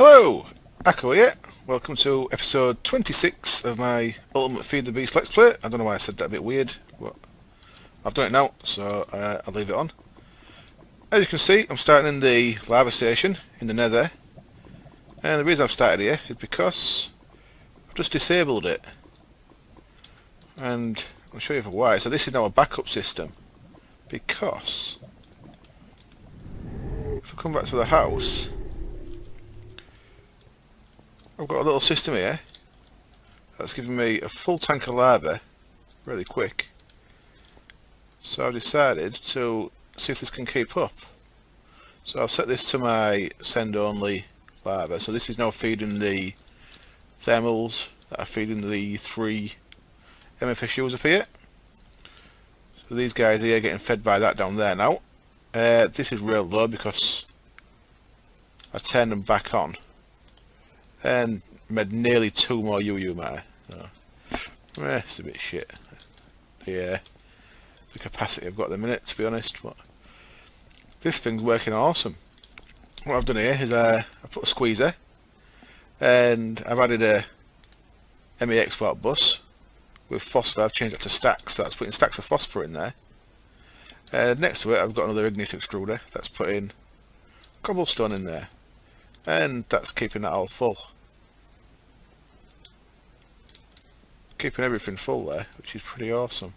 Hello, Akko here. Welcome to episode 26 of my Ultimate Feed the Beast Let's Play. I don't know why I said that a bit weird, but I've done it now, so I'll leave it on. As you can see, I'm starting in the lava station in the nether, and the reason I've started here is because I've just disabled it, and I'll show you for why. So this is now a backup system, because if I come back to the house, I've got a little system here that's giving me a full tank of lava really quick. So I've decided to see if this can keep up. So I've set this to my send only lava. So this is now feeding the thermals that are feeding the 3 MFSUs up here. So these guys here are getting fed by that down there now. This is real low because I turned them back on and made nearly 2 more UU matter. So, it's a bit shit. The capacity I've got at the minute, to be honest, but this thing's working awesome. What I've done here is I put a squeezer, and I've added a ME export bus with phosphor. I've changed that to stacks, so that's putting stacks of phosphor in there. Next to it, I've got another ignis extruder that's putting cobblestone in there, and that's keeping that all full. Keeping everything full there, which is pretty awesome.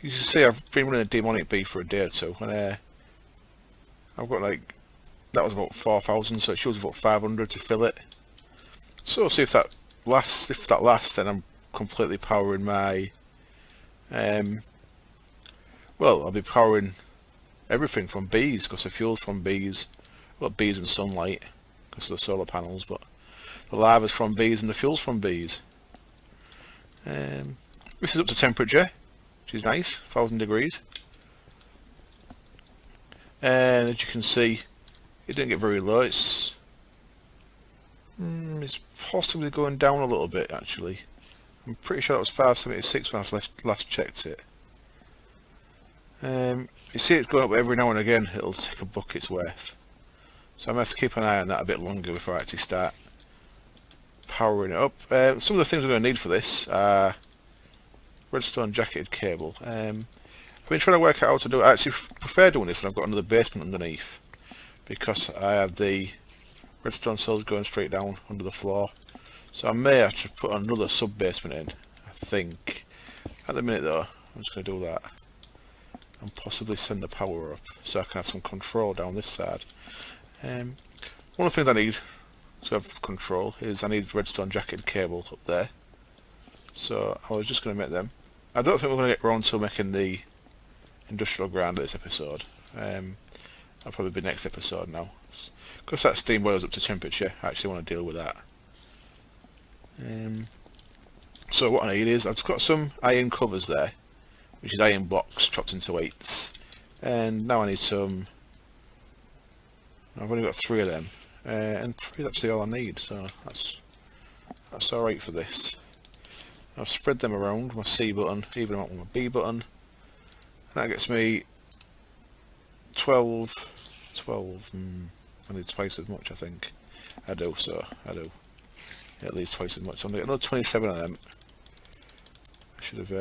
You can see I've been running a demonic bee for a day or two, and I've got like, that was about 4,000, so it shows about 500 to fill it. So we'll see if that lasts. If that lasts, then I'm completely powering my well, I'll be powering everything from bees, because the fuel's from bees. Well, bees and sunlight because of the solar panels, but the lava's from bees and the fuel's from bees. This is up to temperature, which is nice, 1000 degrees. And as you can see, it didn't get very low. It's possibly going down a little bit, actually. I'm pretty sure that was 576 when I last checked it. You see it's going up every now and again. It'll take a bucket's worth. So I'm going to have to keep an eye on that a bit longer before I actually start powering it up. Some of the things we're going to need for this are redstone jacketed cable. I've been trying to work out how to do it. I actually prefer doing this when I've got another basement underneath, because I have the redstone cells going straight down under the floor. So I may have to put another sub basement in, I think. At the minute though, I'm just going to do that and possibly send the power up so I can have some control down this side. One of the things I need to have control is I need redstone jacketed cable up there. So I was just going to make them. I don't think we're going to get around to making the industrial grinder this episode. That'll probably be next episode now. Because that steam boils up to temperature, I actually want to deal with that. So what I need is, I've just got some iron covers there, which is iron blocks chopped into 8s. And now I need some. I've only got 3 of them. And 3 is actually all I need, so that's alright for this. I've spread them around with my C button, even out with my B button, and that gets me 12, I need twice as much, I think. I do. At least twice as much. So I'm going to get another 27 of them. I should have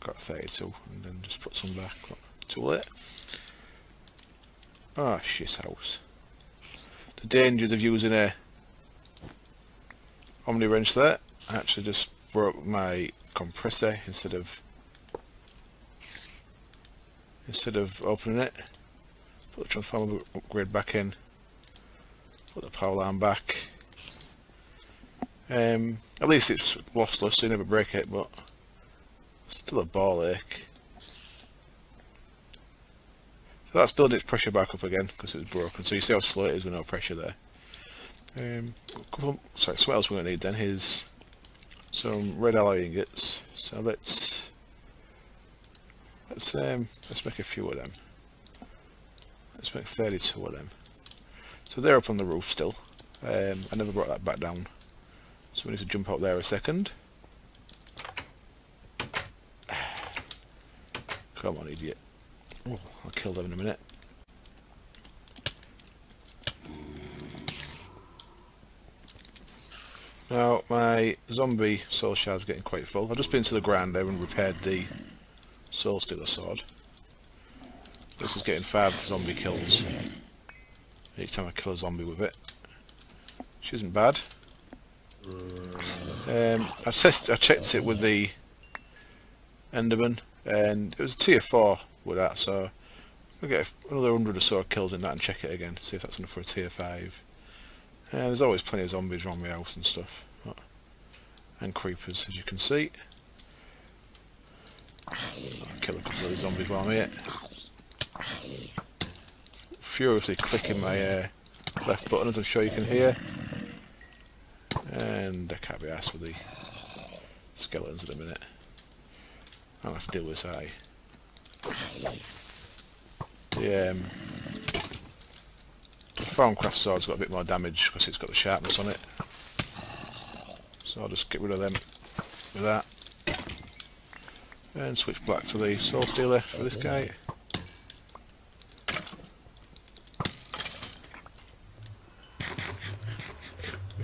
got 32 and then just put some back. Too late. Ah, shit house. The dangers of using a Omni wrench there. I actually just broke my compressor instead of opening it. Put the transformer upgrade back in. Put the power line back. At least it's lossless, so you never break it, but still a ball ache. So that's building its pressure back up again because it was broken. So you see how slow it is with no pressure there. Something else we're going to need then is some red alloy ingots. So let's make a few of them. Let's make 32 of them. So they're up on the roof still. I never brought that back down. So we need to jump out there a second. Come on, idiot. Oh, I'll kill them in a minute. Now my zombie soul shard's getting quite full. I've just been to the ground there and repaired the soul stealer sword. This is getting 5 zombie kills each time I kill a zombie with it, which isn't bad. I checked it with the Enderman and it was a tier 4 with that, so I'll get another 100 or so kills in that and check it again, see if that's enough for a tier 5. There's always plenty of zombies around my house and stuff, and creepers, as you can see. I'll kill a couple of the zombies while I'm here. Furiously clicking my left button, as I'm sure you can hear. And I can't be asked for the skeletons in a minute. I'll have to deal with this eye. The Farmcraft sword's got a bit more damage because it's got the sharpness on it. So I'll just get rid of them with that. And switch back to the soul stealer for this guy.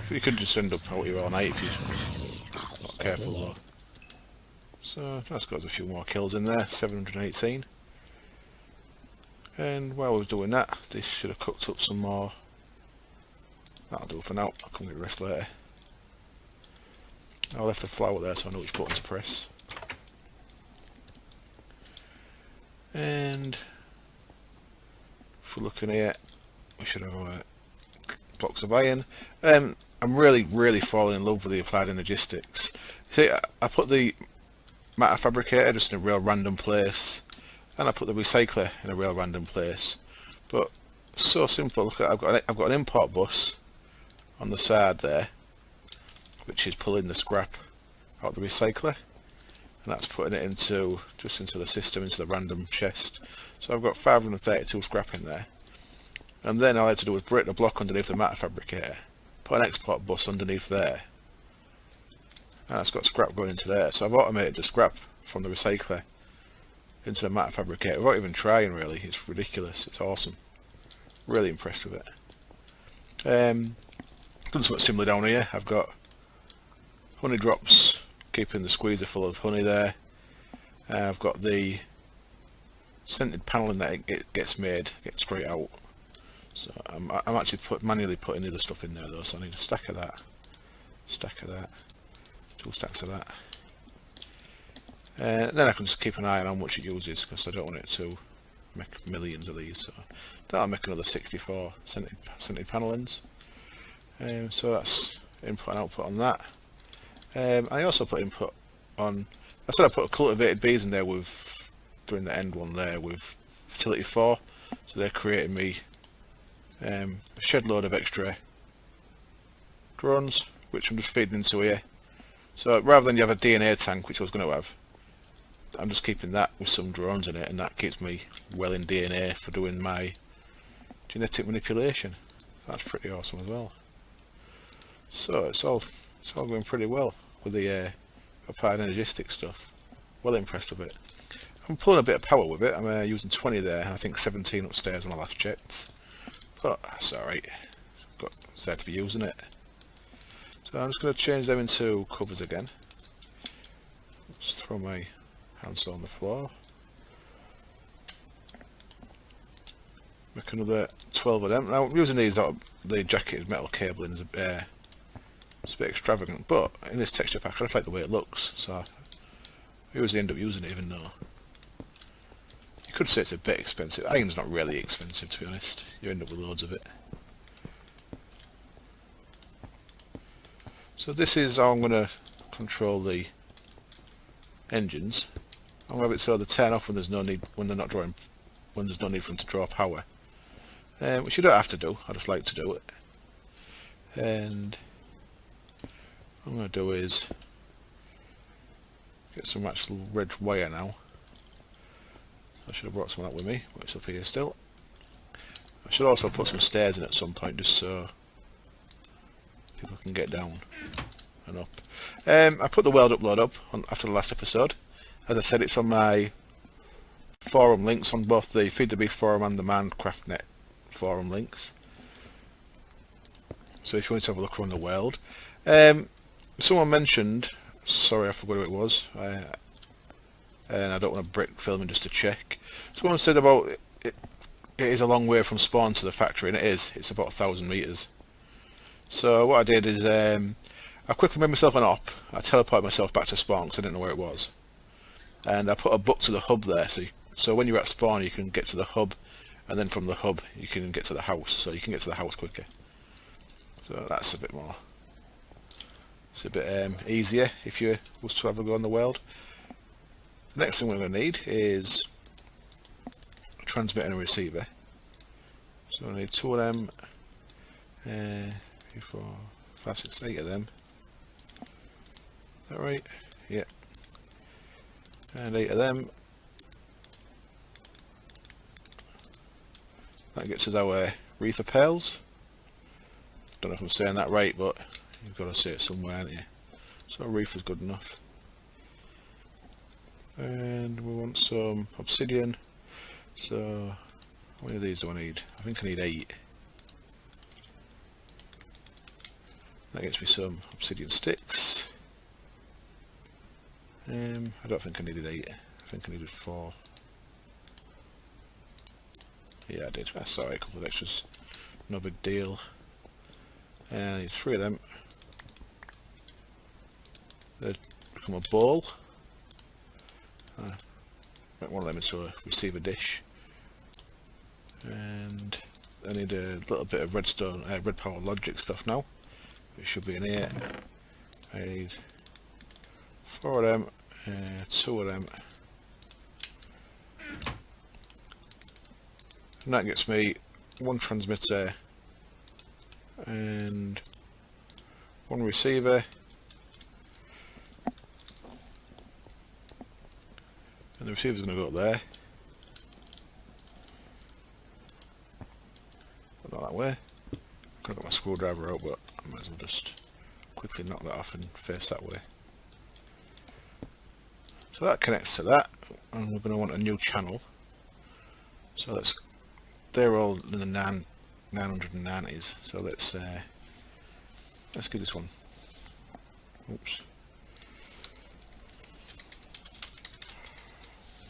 You could just end up out here all night if you're not careful though. So that's got a few more kills in there, 718. And while I was doing that, this should have cooked up some more. That'll do for now, I'll come get the rest later. I left the flour there so I know which button to press. And if we're looking here, we should have blocks of iron. I'm really falling in love with the applied energistics. See, I put the matter fabricator just in a real random place, and I put the recycler in a real random place. But so simple. Look, I've got an import bus on the side there, which is pulling the scrap out of the recycler, and that's putting it into the system, into the random chest. So I've got 532 scrap in there, and then all I had to do was break the block underneath the matter fabricator, put an export bus underneath there, and that's got scrap going into there. So I've automated the scrap from the recycler into the matter fabricator without even trying really. It's ridiculous, it's awesome. Really impressed with it. Done something similar down here. I've got honey drops, keeping the squeezer full of honey there. I've got the scented panelling that it gets made, gets straight out. So I'm actually manually putting the other stuff in there though, so I need a stack of that, 2 stacks of that. Then I can just keep an eye on how much it uses, because I don't want it to make millions of these. So that'll make another 64 scented panellings. So that's input and output on that. I also put input on, I said I put cultivated bees in there with, doing the end one there with fertility 4, so they're creating me a shed load of extra drones, which I'm just feeding into here. So rather than you have a DNA tank, which I was going to have, I'm just keeping that with some drones in it, and that keeps me well in DNA for doing my genetic manipulation. That's pretty awesome as well. So it's all going pretty well with the applied energistic stuff. Well impressed with it. I'm pulling a bit of power with it. I'm using 20 there, and I think 17 upstairs when I last checked. But that's alright. Got set for using it. So I'm just going to change them into covers again. Just throw my handsaw on the floor. Make another 12 of them. Now I'm using these out of the jacketed metal cabling. It's a bit extravagant, but in this texture pack I just like the way it looks, so I usually end up using it, even though you could say it's a bit expensive. Iron's not really expensive, to be honest. You end up with loads of it. So this is how I'm going to control the engines. I'm going to have it so they turn off when there's no need, when they're not drawing, when there's no need for them to draw power. Which you don't have to do. I just like to do it. And what I'm going to do is get some actual red wire now. I should have brought some of that with me, but it's up here still. I should also put some stairs in at some point, just so people can get down and up. I put the world upload up after the last episode. As I said, it's on my forum links, on both the Feed the Beast forum and the Minecraft.net forum links. So if you want to have a look around the world. Someone mentioned, sorry I forgot who it was, and I don't want to break filming just to check. Someone said about it is a long way from spawn to the factory, and it is. It's about 1,000 meters. So what I did is I quickly made myself an op. I teleported myself back to spawn because I didn't know where it was, and I put a book to the hub there. So when you're at spawn, you can get to the hub, and then from the hub you can get to the house. So you can get to the house quicker. So that's a bit more. It's a bit easier if you was to ever go in the world. The next thing we're going to need is a transmitter and a receiver. So I need 2 of them, 3, 4, 5, 6, 8 of them. Is that right? Yeah. And 8 of them. That gets us our wreath of pearls. Don't know if I'm saying that right, but you've got to say it somewhere, haven't you? So a wreath is good enough. And we want some obsidian. So how many of these do I need? I think I need 8. That gets me some obsidian sticks. I don't think I needed 8. I think I needed 4. Yeah, I did. That's alright, a couple of extras. No big deal. And I need 3 of them. They become a bowl. Make one of them into a receiver dish. And I need a little bit of redstone, red power logic stuff now. It should be in here. I need 4 of them, 2 of them. And that gets me 1 transmitter and 1 receiver. And the receiver's going to go up there. But not that way. I've got my screwdriver out, but I might as well just quickly knock that off and face that way. So that connects to that, and we're going to want a new channel. So they're all in the 990s. So let's give this one. Oops.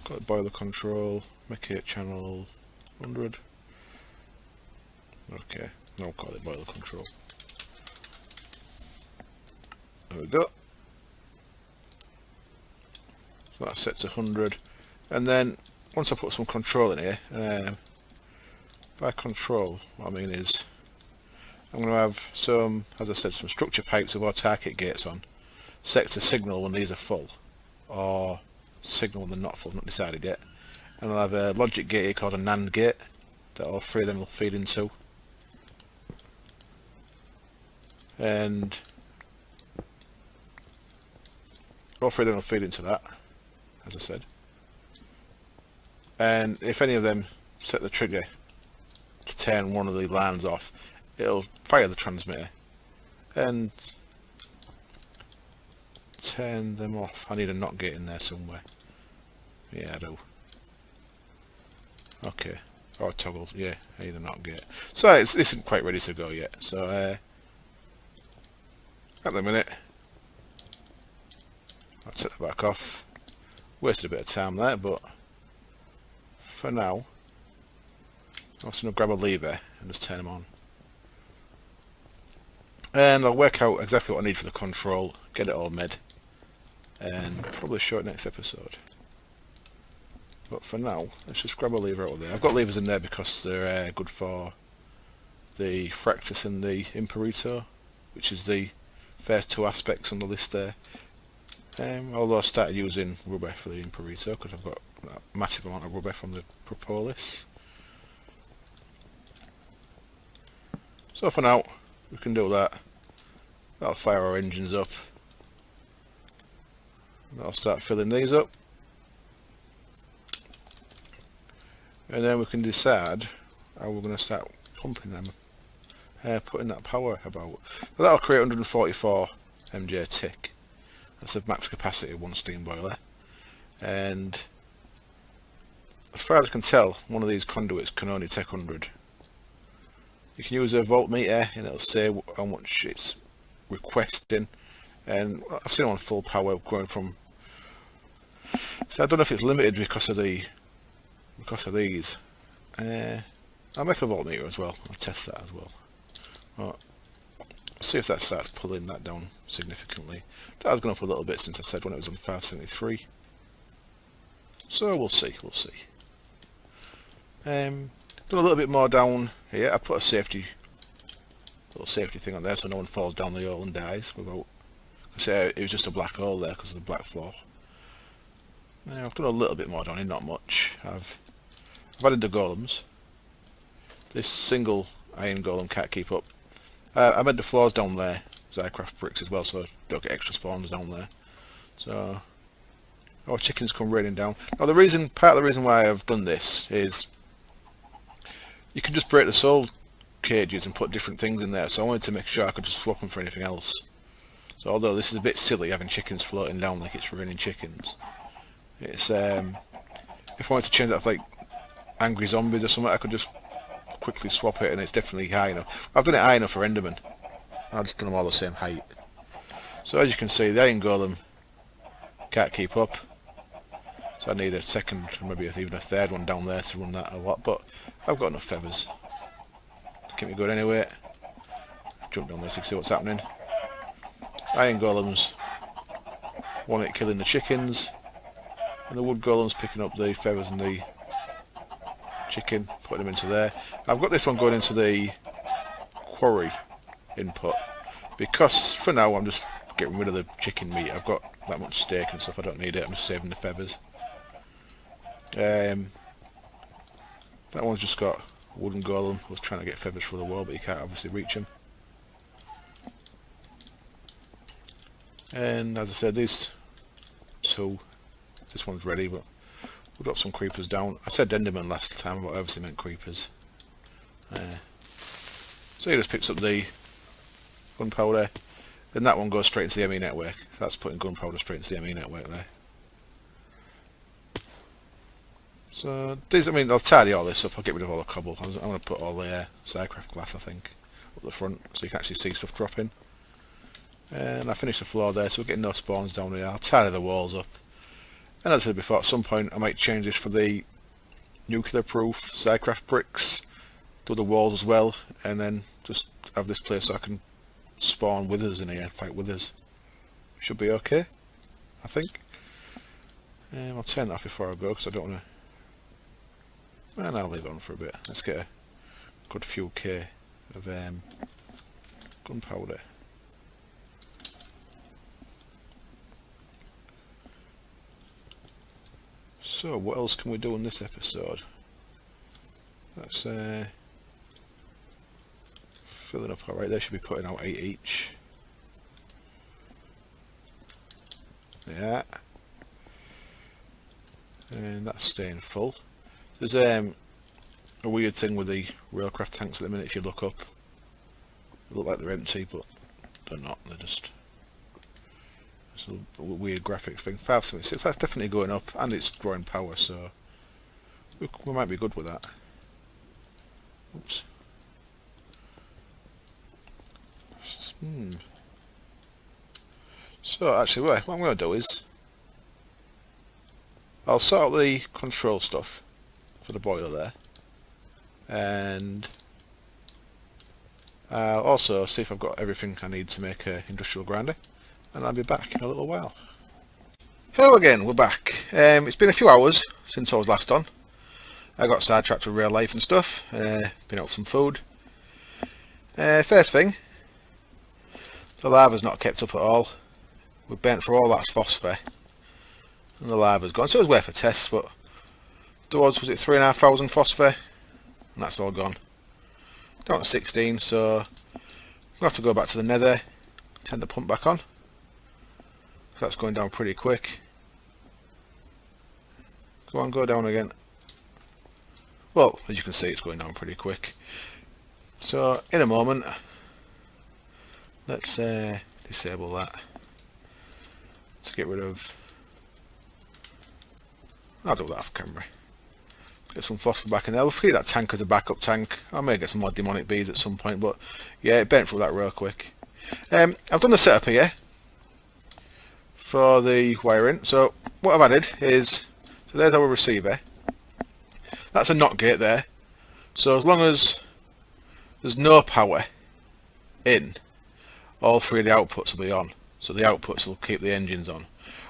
Got boiler control, make it channel 100. Okay, now I'll call it boiler control. There we go. So that's set to 100. And then once I put some control in here, by control, what I mean is I'm going to have some, as I said, some structure pipes with autarkic gates on, set to signal when these are full, or signal when they're not full, not decided yet. And I'll have a logic gate here called a NAND gate that all 3 of them will feed into. And all 3 of them will feed into that, as I said. And if any of them set the trigger to turn one of the lines off, it'll fire the transmitter and turn them off. I need a NOT gate in there somewhere. Yeah, I do. Okay. Or toggle. Yeah, I need a NOT gate. So it isn't quite ready to go yet. So at the minute, I'll take that back off. Wasted a bit of time there, but for now, I'm just going to grab a lever and just turn them on. And I'll work out exactly what I need for the control, get it all made, and probably show it next episode. But for now, let's just grab a lever out of there. I've got levers in there because they're good for the Fractus and the Imperito, which is the first 2 aspects on the list there. Although I started using rubber for the Imperito because I've got a massive amount of rubber from the Propolis. So for now, we can do that. That'll fire our engines up. And I'll start filling these up. And then we can decide how we're going to start pumping them, putting that power about. So that'll create 144 MJ tick. That's the max capacity of 1 steam boiler. And as far as I can tell, one of these conduits can only take 100. You can use a voltmeter and it'll say how much it's requesting, and I've seen it on full power going from. So I don't know if it's limited because of these. I'll make a voltmeter as well. I'll test that as well. Right. See if that starts pulling that down significantly. That has gone up a little bit since I said when it was on 573. So we'll see. Done a little bit more down here. I put a little safety thing on there so no one falls down the hole and dies without. I say it was just a black hole there because of the black floor. Now I've done a little bit more down here, not much. I've added the golems. This single iron golem can't keep up. I made the floors down there as aircraft bricks as well, so I don't get extra spawns down there. So our chickens come raining down. Now part of the reason why I've done this is you can just break the soul cages and put different things in there, so I wanted to make sure I could just swap them for anything else. So although this is a bit silly having chickens floating down like it's raining chickens, it's if I wanted to change that to like angry zombies or something, I could just quickly swap it, and it's definitely high enough. I've done it high enough for Enderman. I've just done them all the same height. So as you can see, the iron golem can't keep up. So I need a second, maybe even a third one down there to run that a lot. But I've got enough feathers to keep me good anyway. Jump down there so you can see what's happening. Iron golems, one at killing the chickens, and the wood golems picking up the feathers and the chicken, putting them into there. I've got this one going into the quarry input because for now I'm just getting rid of the chicken meat. I've got that much steak and stuff, I don't need it. I'm just saving the feathers. That one's just got a wooden golem. I was trying to get feathers for the wall, but you can't obviously reach them. And as I said, these two, this one's ready, but we'll drop some creepers down. I said Enderman last time, but I obviously meant creepers. So he just picks up the gunpowder, then that one goes straight into the ME network. So that's putting gunpowder straight into the ME network there. So these, I mean, I'll tidy all this up. I'll get rid of all the cobble. I'm going to put all the Starcraft glass, I think, up the front, so you can actually see stuff dropping. And I finished the floor there, so we're getting no spawns down here. I'll tidy the walls up. And as I said before, at some point I might change this for the nuclear-proof Starcraft bricks, do the walls as well, and then just have this place so I can spawn withers in here and fight withers. Should be okay, I think. I'll turn that off before I go because I don't want to. And I'll leave it on for a bit. Let's get a good few K of gunpowder. So what else can we do in this episode? That's filling up alright. They should be putting out 8 each. Yeah. And that's staying full. There's a weird thing with the railcraft tanks at the minute. If you look up, they look like they're empty, but they're not. They're just it's a weird graphics thing. 576. That's definitely going up, and it's drawing power, so we might be good with that. Oops. So actually, what I'm going to do is I'll sort out the control stuff for the boiler there, and I'll also see if I've got everything I need to make an industrial grinder, and I'll be back in a little while. Hello again, we're back. It's been a few hours since I was last on. I got sidetracked with real life and stuff, been out for some food. First thing, the lava's not kept up at all. We burnt through all that phosphor and the lava's gone, so it was worth a test, but there was it 3,500 phosphor, and that's all gone. Down to 16, so we'll have to go back to the nether, turn the pump back on. So that's going down pretty quick. Go on, go down again. Well, as you can see, it's going down pretty quick. So in a moment, let's disable that. Let's get rid of. I'll do that off camera. Get some phosphor back in there. We'll keep that tank as a backup tank. I may get some more demonic bees at some point, but yeah, it burnt through that real quick. I've done the setup here. for the wiring. So what I've added is, so there's our receiver. That's a NOT gate there. So as long as there's no power in, all three of the outputs will be on. So the outputs will keep the engines on.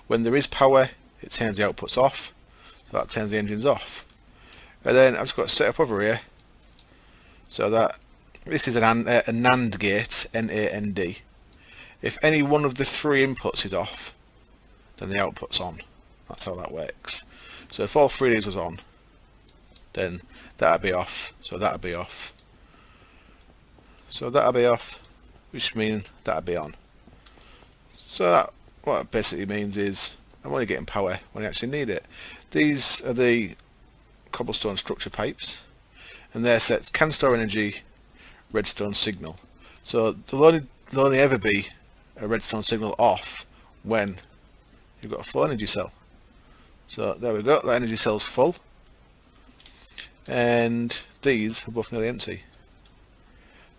When there is power, it turns the outputs off. So that turns the engines off. And then I've just got a setup over here. So that this is a NAND gate, N-A-N-D. If any one of the three inputs is off, then the output's on. That's how that works. So if all three of these was on, then that'd be off. So that'd be off. So that'd be off, which means that'd be on. So that, what it basically means is I'm only getting power when I actually need it. These are the cobblestone structure pipes, and they're set can store energy, redstone signal. So there'll only ever be a redstone signal off when you've got a full energy cell. So there we go, that energy cell's full, and these are both nearly empty.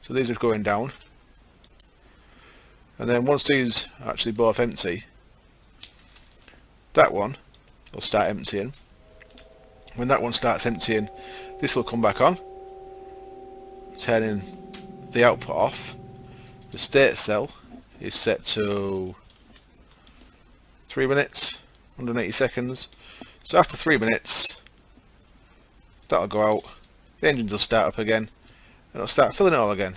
So these are going down, and then once these are actually both empty, that one will start emptying. When that one starts emptying, this will come back on, turning the output off. The state cell is set to 3 minutes, 180 seconds. So after 3 minutes, that'll go out, the engines will start up again, and it'll start filling it all again.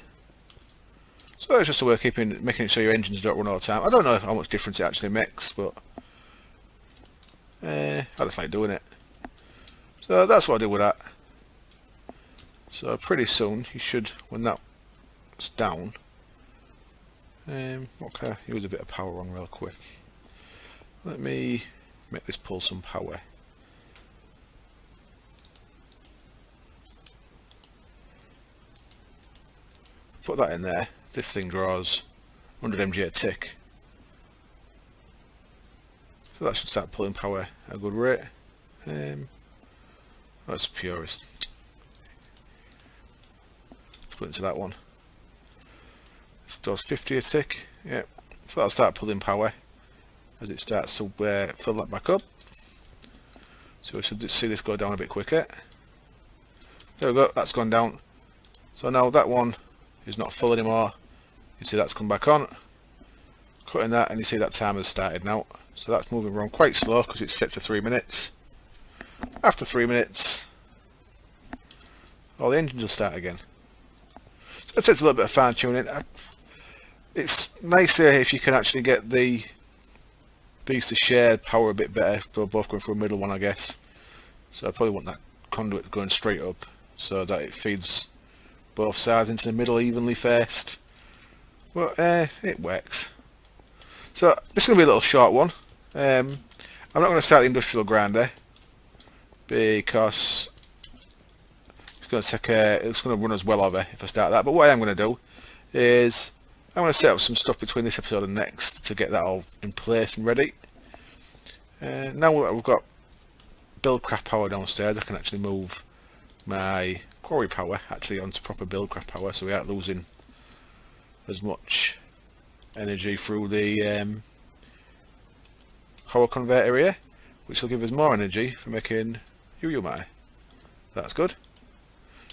So it's just a way of making sure your engines don't run all the time. I don't know how much difference it actually makes, but I just like doing it. So that's what I do with that. So pretty soon you should, when that's down, okay, use a bit of power on real quick. Let me make this pull some power. Put that in there. This thing draws 100 mg a tick. So that should start pulling power at a good rate. That's purest. Let's put into that one. This does 50 a tick. Yeah. So that'll start pulling power as it starts to fill that back up. So we should see this go down a bit quicker. There we go, that's gone down. So now that one is not full anymore. You see that's come back on. Cutting that, and you see that timer's started now. So that's moving around quite slow because it's set to 3 minutes. After 3 minutes, all the engines will start again. So it takes a little bit of fine tuning. It's nicer if you can actually get these to share power a bit better. They're both going through a middle one, I guess. So I probably want that conduit going straight up so that it feeds both sides into the middle evenly first. Well, it works. So this is going to be a little short one. I'm not going to start the industrial grinder because it's going to run us well over if I start that. But what I am going to do is I'm going to set up some stuff between this episode and next to get that all in place and ready. Now we've got buildcraft power downstairs, I can actually move my quarry power actually onto proper buildcraft power, so we aren't losing as much energy through the power converter here, which will give us more energy for making matter. That's good.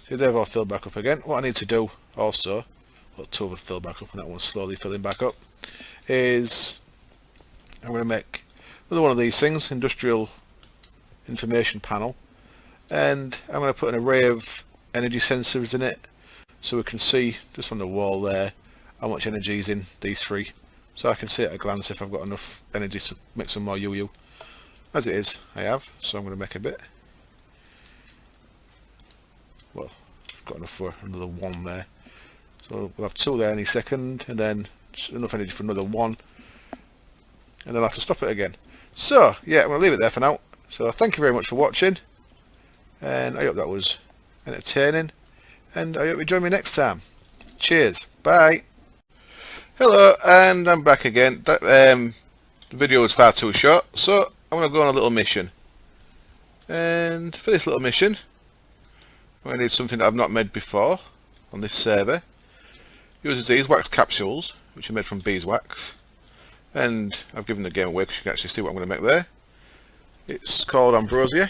So they've all filled back up again. What I need to do also, well, two of them filled back up and that one's slowly filling back up, is I'm going to make another one of these things, industrial information panel, and I'm going to put an array of energy sensors in it so we can see just on the wall there how much energy is in these three, so I can see at a glance if I've got enough energy to make some more UU. As it is, I have, so I'm going to make a bit. Well, I've got enough for another one there, so we'll have two there any second, and then enough energy for another one, and then I'll have to stop it again. So yeah, I'm going to leave it there for now. So thank you very much for watching, and I hope that was entertaining, and I hope you join me next time. Cheers, bye. Hello, and I'm back again. The video was far too short, so I'm going to go on a little mission. And for this little mission, I'm going to need something that I've not made before on this server. Uses these wax capsules, which are made from beeswax. And I've given the game away because you can actually see what I'm going to make there. It's called Ambrosia.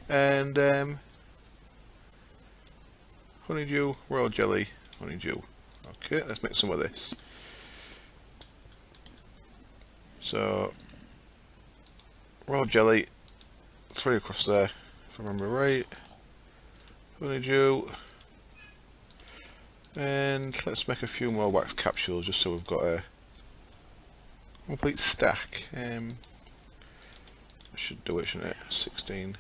And honeydew, royal jelly, honeydew. Okay, let's make some of this. So, royal jelly, 3 across there, if I remember right. Honeydew. And let's make a few more wax capsules just so we've got a complete stack. I should do it, shouldn't it? 16.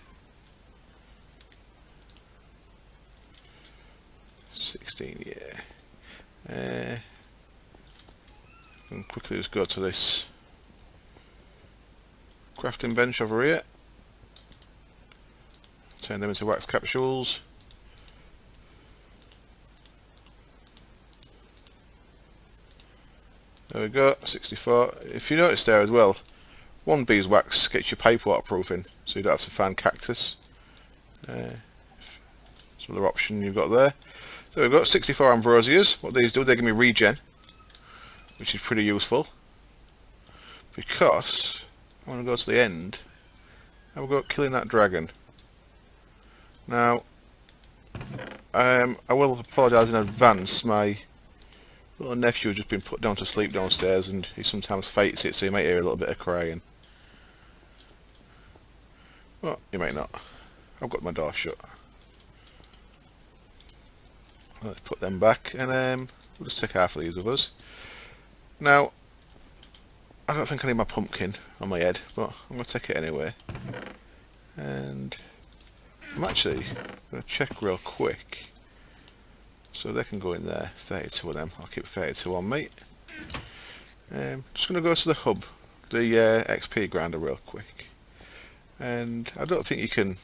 16, yeah. And quickly just go to this crafting bench over here. Turn them into wax capsules. There we go, 64. If you notice there as well, one beeswax gets your pipe waterproofing, so you don't have to find cactus. Some other option you've got there. So we've got 64 ambrosias. What these do, they give me regen, which is pretty useful. Because I want to go to the end. I've got killing that dragon. Now, I will apologise in advance. My little nephew has just been put down to sleep downstairs, and he sometimes fights it, so you might hear a little bit of crying. Well, you might not. I've got my door shut. Let's put them back, and we'll just take half of these with us. Now, I don't think I need my pumpkin on my head, but I'm going to take it anyway. And I'm actually going to check real quick. So they can go in there, 32 of them. I'll keep 32 on me. Just going to go to the hub, the XP grinder real quick. And I don't think you can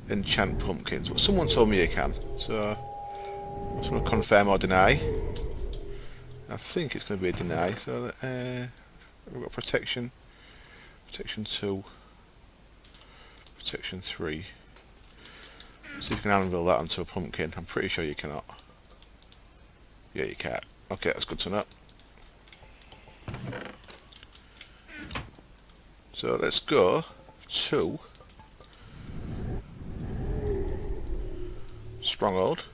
enchant pumpkins, but someone told me you can. So I just want to confirm or deny. I think it's going to be a deny. So we've got protection, protection 2, protection 3. See if you can anvil that onto a pumpkin. I'm pretty sure you cannot. Yeah, you can't. Okay, that's good to know. So let's go to Stronghold.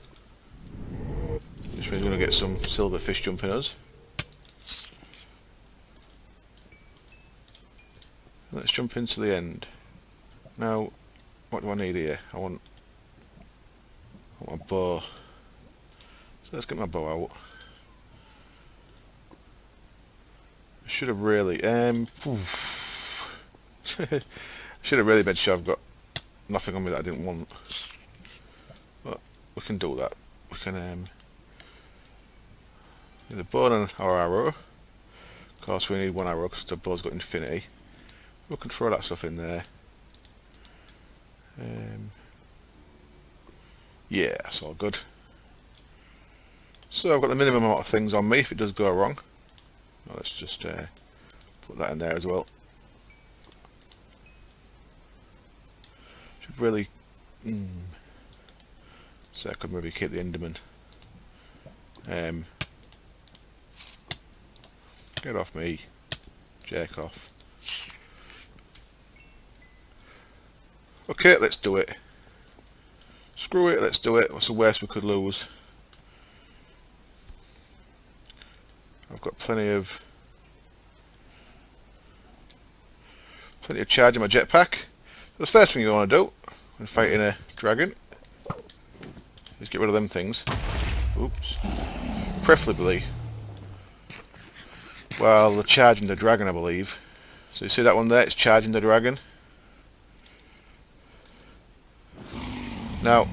This means we're going to get some silverfish jumping us. Let's jump into the end. Now, what do I need here? I want a bow. So let's get my bow out. I should have really should have really made sure I've got nothing on me that I didn't want. But we can do that. We can need a bow and our arrow. Of course we need one arrow because the bow's got infinity. We can throw that stuff in there. Yeah, that's all good. So I've got the minimum amount of things on me if it does go wrong. Well, let's just put that in there as well. Should really... So I could maybe keep the Enderman. Get off me. Jerk off. Okay, let's do it. Screw it, let's do it. What's the worst we could lose? I've got plenty of charge in my jetpack. The first thing you want to do when fighting a dragon is get rid of them things. Oops. Preferably while they're charging the dragon, I believe. So you see that one there? It's charging the dragon. Now,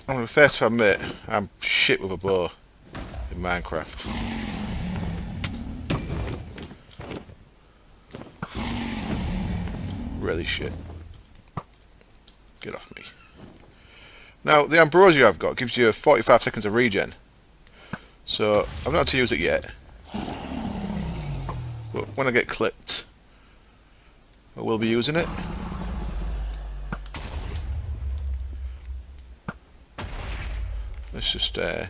I'm the first to admit I'm shit with a bow in Minecraft. Really shit. Get off me. Now, the ambrosia I've got gives you 45 seconds of regen. So, I've not had to use it yet. But when I get clipped, I will be using it. Let's just get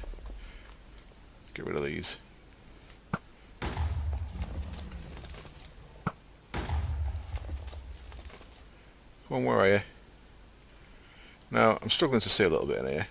Get rid of these. Come on, where are you? Now, I'm struggling to see a little bit in here.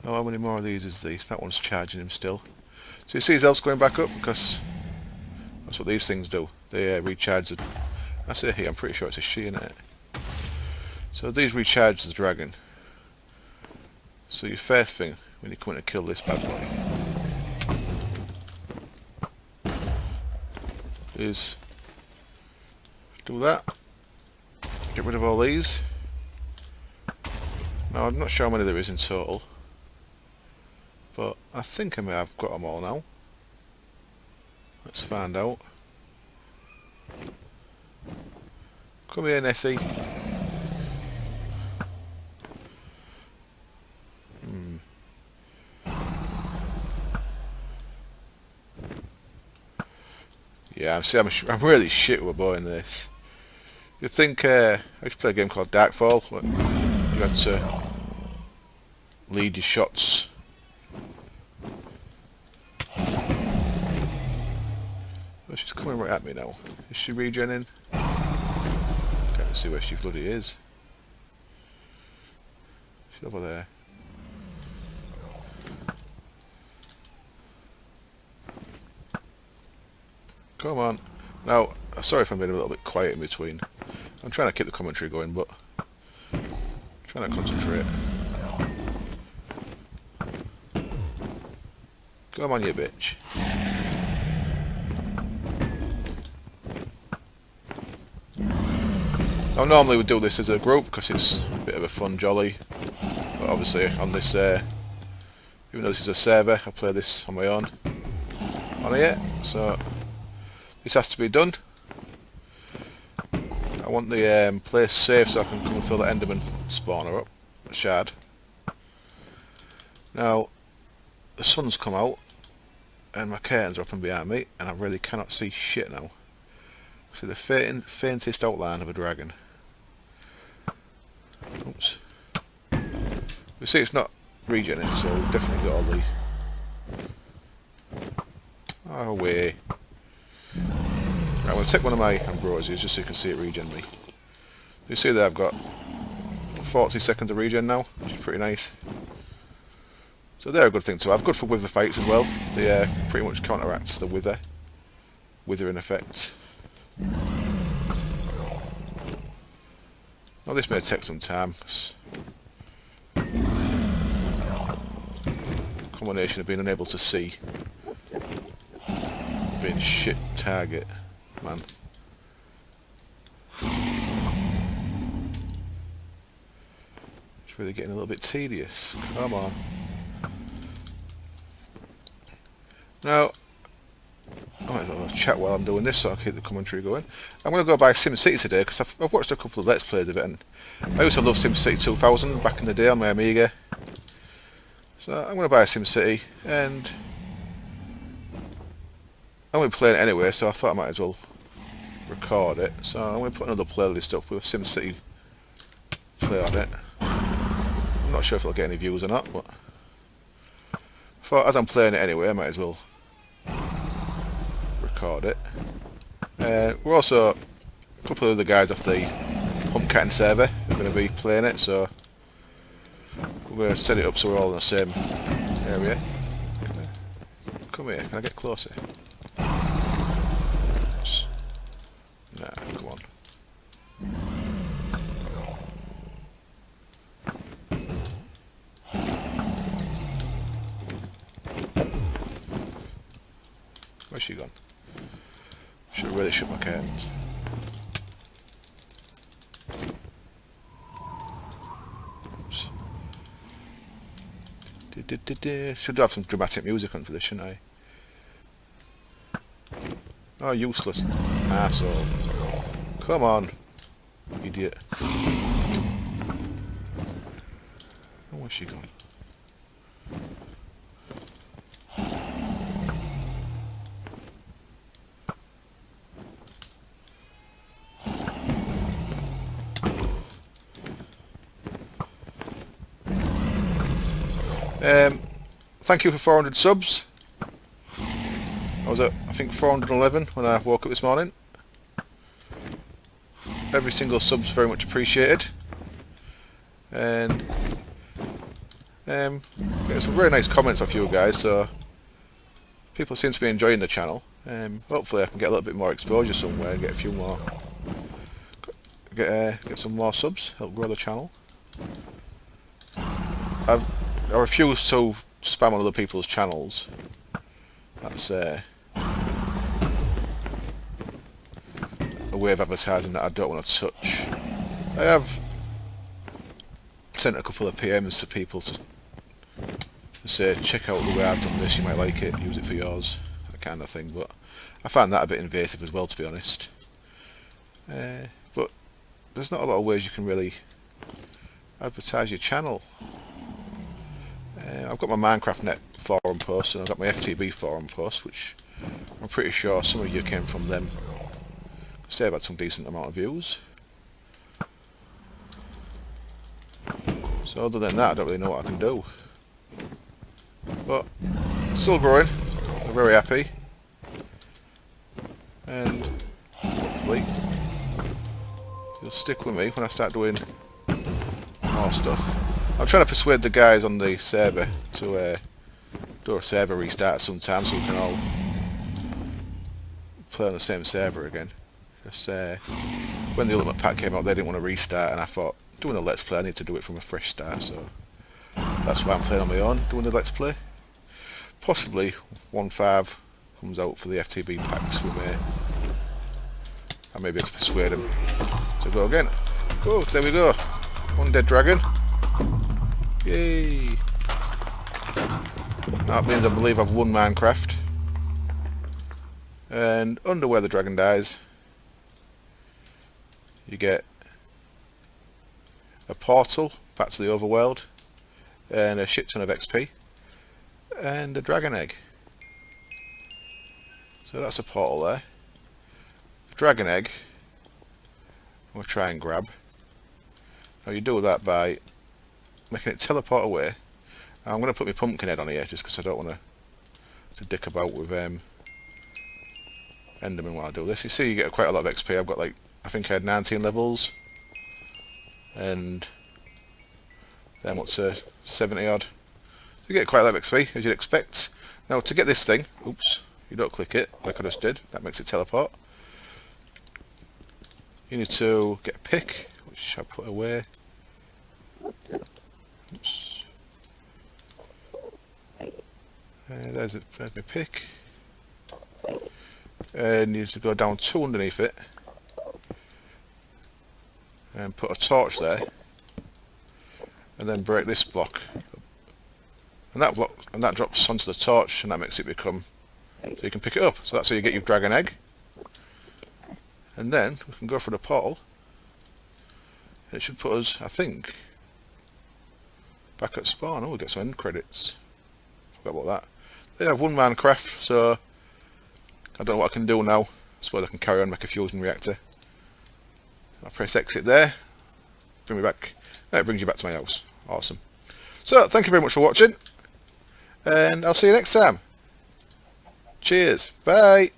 Oh, how many more of these is these? That one's charging him still. So you see his health's going back up because that's what these things do. They recharge the... I say he, I'm pretty sure it's a she in it. So these recharge the dragon. So your first thing when you come in to kill this bad boy is do that. Get rid of all these. Now I'm not sure how many there is in total, but I think I may have got them all now. Let's find out. Come here, Nessie. Yeah, I'm really shit with a bow in this. You'd think I used to play a game called Darkfall, where you had to lead your shots. Oh, she's coming right at me now. Is she regenning? Can't see where she bloody is. She's over there. Come on. Now, sorry if I'm being a little bit quiet in between. I'm trying to keep the commentary going, but I'm trying to concentrate. Come on, you bitch. Now, normally we do this as a group because it's a bit of a fun jolly. But obviously, on this, even though this is a server, I play this on my own. On here, so this has to be done. I want the place safe so I can come and fill the Enderman spawner up, a shard. Now, the sun's come out and my curtains are up and behind me and I really cannot see shit now. See the faintest outline of a dragon. Oops. You see it's not regenerating, so we've definitely got all the... Oh, away. Right, I'm going to take one of my ambrosias just so you can see it regen me. You see there I've got 40 seconds of regen now, which is pretty nice. So they're a good thing to have. Good for wither fights as well. They pretty much counteracts the withering effect. Now this may take some time. Combination of being unable to see, being shit target, man. It's really getting a little bit tedious. Come on. Now, I might as well chat while I'm doing this so I can keep the commentary going. I'm going to go buy SimCity today because I've watched a couple of Let's Plays of it, and I used to love SimCity 2000 back in the day on my Amiga. So I'm going to buy a SimCity, and I'm going to be playing it anyway, so I thought I might as well record it. So I'm going to put another playlist up with SimCity play on it. I'm not sure if it'll get any views or not, but I thought as I'm playing it anyway, I might as well record it. We're also, a couple of other guys off the Humpcat server are going to be playing it, so we're going to set it up so we're all in the same area. Come here, can I get closer? Nah, come on. Where's she gone? Should have really shut my curtains. Should have some dramatic music on for this, shouldn't I? Oh, useless asshole. Come on, idiot. Oh, where's she gone? Thank you for 400 subs. I was at, I think, 411 when I woke up this morning. Every single sub's very much appreciated. And get some very nice comments off you guys, so people seem to be enjoying the channel. Hopefully I can get a little bit more exposure somewhere and get a few more, get some more subs, help grow the channel. I refuse to spam on other people's channels. That's a way of advertising that I don't want to touch. I have sent a couple of PMs to people to say, check out the way I've done this, you might like it, use it for yours, that kind of thing, but I find that a bit invasive as well, to be honest. But there's not a lot of ways you can really advertise your channel. I've got my Minecraft Net forum post and I've got my FTB forum post, which I'm pretty sure some of you came from them, because they've had some decent amount of views. So other than that, I don't really know what I can do. But still growing, I'm very happy, and hopefully you'll stick with me when I start doing more stuff. I'm trying to persuade the guys on the server to do a server restart sometime so we can all play on the same server again. Because when the Ultimate Pack came out, they didn't want to restart, and I thought, doing a Let's Play, I need to do it from a fresh start, so that's why I'm playing on my own, doing the Let's Play. Possibly 1.5 comes out for the FTB packs, I may be able to persuade them to go again. Oh, there we go. One dead dragon. Yay! That means I believe I've won Minecraft. And under where the dragon dies, you get a portal back to the overworld, and a shit ton of XP, and a dragon egg. So that's a portal there. The dragon egg, we'll try and grab. Now you do that by making it teleport away. Now I'm going to put my pumpkin head on here just because I don't want to dick about with Enderman while I do this. You see you get quite a lot of XP. I've got like, I think I had 19 levels. And then what's 70 odd. You get quite a lot of XP as you'd expect. Now to get this thing, oops, you don't click it like I just did, that makes it teleport. You need to get a pick, which I'll put away. Oops. There's my pick. And you need to go down 2 underneath it and put a torch there, and then break this block, and that drops onto the torch, and that makes it become, so you can pick it up. So that's how you get your dragon egg. And then we can go for the portal. It should put us, I think, back at spawn. Oh, we get some end credits. Forgot about that. Yeah, I've won Minecraft, so I don't know what I can do now. I suppose I can carry on, make a fusion reactor. I press exit there, bring me back, it brings you back to my house. Awesome. So, thank you very much for watching, and I'll see you next time. Cheers, bye.